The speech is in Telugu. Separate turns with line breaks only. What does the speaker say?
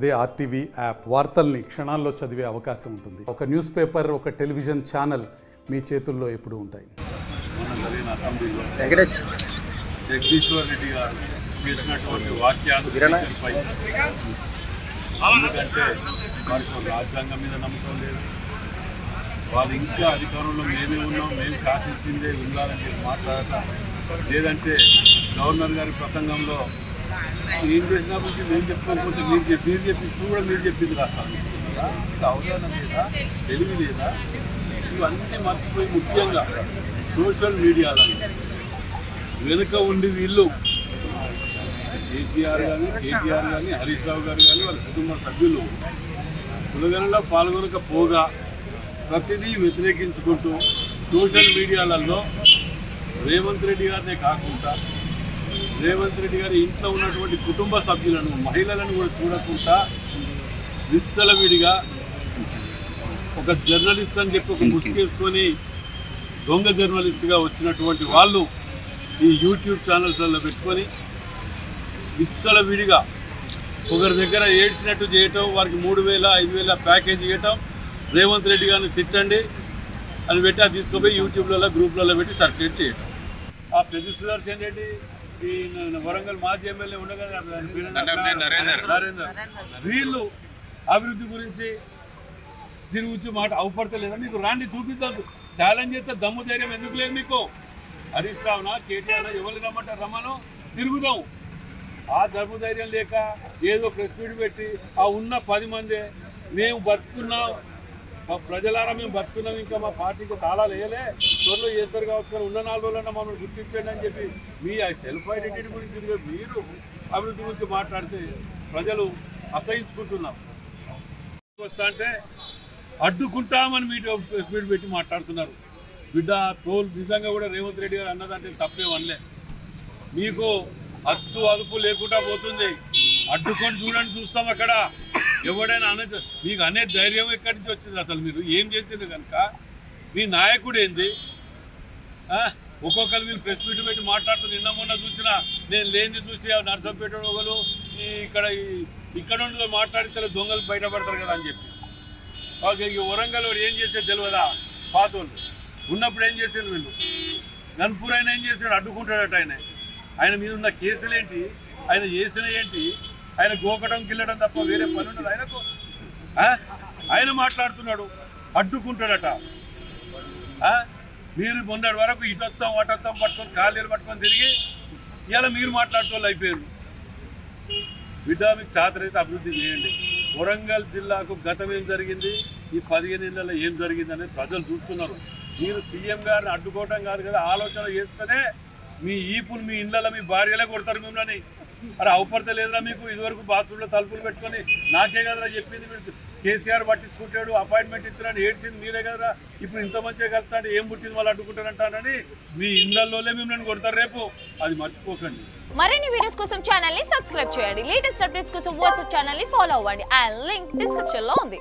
అదే ఆర్టీవీ యాప్ వార్తల్ని క్షణాల్లో చదివే అవకాశం ఉంటుంది. ఒక న్యూస్ పేపర్, ఒక టెలివిజన్ ఛానల్ మీ చేతుల్లో ఎప్పుడూ ఉంటాయి.
అసెంబ్లీలో జగదీశ్వర్ రెడ్డి గారు చేసినటువంటి వాక్యాలు ఎందుకంటే వారికి రాజ్యాంగం మీద నమ్మకం లేదు. వాళ్ళు ఇంకా అధికారంలో మేమే ఉన్నాం, మేము శాసించిందే ఉండాలని చెప్పి మాట్లాడటం, లేదంటే గవర్నర్ గారి ప్రసంగంలో ఏం చేసినప్పుడు మేము చెప్పుకోకపోతే మీరు చెప్పి ఇప్పుడు కూడా మీరు చెప్పింది రాస్తాను. ఇంకా అవగాహన లేదా, తెలివి లేదా, ఇవన్నీ మర్చిపోయి ముఖ్యంగా సోషల్ మీడియాలను వెనుక ఉండి వీళ్ళు కేసీఆర్ కానీ, కేటీఆర్ కానీ, హరీష్ రావు గారు కానీ వాళ్ళ కుటుంబ సభ్యులు కులగణలో పాల్గొనకపోగా ప్రతిదీ వ్యతిరేకించుకుంటూ సోషల్ మీడియాలలో రేవంత్ రెడ్డి గారినే కాకుండా రేవంత్ రెడ్డి గారి ఇంట్లో ఉన్నటువంటి కుటుంబ సభ్యులను, మహిళలను కూడా చూడకుండా విచ్చలవిడిగా ఒక జర్నలిస్ట్ అని చెప్పి ఒక ముసుగేసుకొని దొంగ జర్నలిస్ట్గా వచ్చినటువంటి వాళ్ళు ఈ యూట్యూబ్ ఛానల్స్లలో పెట్టుకొని విచ్చలవిడిగా ఒకరి దగ్గర ఏడ్చినట్టు చేయటం, వారికి 3,000 5,000 ప్యాకేజ్ ఇవ్వటం, రేవంత్ రెడ్డి గారిని తిట్టండి అని పెట్టి అది తీసుకుపోయి యూట్యూబ్లలో గ్రూప్లలో పెట్టి సర్క్యులేట్ చేయటం. ఆ పెద్ద సుదర్శన్ రెడ్డి ఈ వరంగల్ మాజీ ఎమ్మెల్యే ఉండగా నరేందర్, వీళ్ళు అభివృద్ధి గురించి దీని గురించి మాట అవపడతలేదా? మీకు రాండి చూపిద్దాం, ఛాలెంజ్ చేస్తే దమ్ము ధైర్యం ఎందుకు లేదు మీకు? హరీష్ రావునా, కేటీఆర్నా, ఎవరిని రమ్మంటారు రమ్మను, తిరుగుదాం. ఆ దమ్ము ధైర్యం లేక ఏదో ప్రెస్ మీట్ పెట్టి ఆ ఉన్న 10 మందే మేము బతుకున్నాం, ప్రజలారా మేము బతుకున్నాం, ఇంకా మా పార్టీకి తాళాలు వేయలే, త్వరలో చేస్తారు కావచ్చు కానీ ఉన్న 4 రోజులన్నా మమ్మల్ని గుర్తించండి అని చెప్పి మీ సెల్ఫ్ ఐడెంటిటీ గురించి తిరిగి మీరు అభివృద్ధి గురించి మాట్లాడితే ప్రజలు అసహించుకుంటున్నారు. వస్తా అంటే అడ్డుకుంటామని మీరు ప్రెస్ మీట్ పెట్టి మాట్లాడుతున్నారు. బిడ్డ తోలు నిజంగా కూడా రేవంత్ రెడ్డి గారు అన్నదంటే తప్పే అనలే. మీకు అద్దు అదుపు లేకుండా పోతుంది. అడ్డుకొని చూడండి, చూస్తాం అక్కడ ఎవడైనా అన్నట్టు. మీకు అనే ధైర్యం ఎక్కడి నుంచి వచ్చింది? అసలు మీరు ఏం చేసిండ్రు కనుక మీ నాయకుడు ఏంది? ఒక్కొక్కరు వీళ్ళు ప్రెస్ మీట్ పెట్టి మాట్లాడుతూ నిన్న మొన్న చూసినా నేను లేనిది చూసి నర్సంపేట ఒకరు ఇక్కడ ఉండి మాట్లాడితే దొంగలు బయటపడతారు కదా అని చెప్పి. ఓకే, ఈ వరంగల్ వాడు ఏం చేసేది తెలియదా? పాతోళ్ళు ఉన్నప్పుడు ఏం చేసేది వీళ్ళు. గన్పూర్ ఆయన ఏం చేసాడు? అడ్డుకుంటాడట. ఆయన మీద ఉన్న కేసులు ఏంటి, ఆయన చేసిన ఏంటి, ఆయన గోకడం గిల్లడం తప్ప వేరే పని ఉండదు ఆయనకు. ఆయన మాట్లాడుతున్నాడు, అడ్డుకుంటాడట. మీరు మొన్నటి వరకు ఇటొత్తాం అటొత్తాం పట్టుకొని కాళ్ళు పట్టుకొని తిరిగి ఇవాళ మీరు మాట్లాడుతూ అయిపోయారు. బిడ్డ మీకు చాతరైతే అభివృద్ధి చేయండి. వరంగల్ జిల్లాకు గతం ఏం జరిగింది, ఈ 15 ఏళ్లలో ఏం జరిగింది అనేది ప్రజలు చూస్తున్నారు. మీరు సీఎం గారిని అడ్డుకోవటం కాదు కదా, ఆలోచన చేస్తేనే మీ ఈపులు మీ ఇళ్ళలో మీ భార్యలే కొడతారు మిమ్మల్ని. అరే అవపడతలేదురా మీకు? ఇదివరకు బాత్రూంలో తలుపులు పెట్టుకొని నాకే కదరా చెప్పింది, మీరు కేసీఆర్ పట్టించుకుంటాడు, అపాయింట్మెంట్ ఇస్తున్నాడు, ఏడ్చింది మీరే కదరా, ఇప్పుడు ఇంత మంచిగా కలుతాడు, ఏం పుట్టింది వాళ్ళు అడ్డుకుంటారంటానని మీ ఇళ్ళల్లోనే మిమ్మల్ని కొడతారు రేపు. అది మర్చిపోకండి.
మరిన్ని వీడియోస్ కోసం ఛానల్ ని సబ్స్క్రైబ్ చేయండి. లేటెస్ట్ అప్డేట్స్ కోసం వాట్సాప్ ఛానల్ ని ఫాలో అవ్వండి. ఆ లింక్ డిస్క్రిప్షన్ లో ఉంది.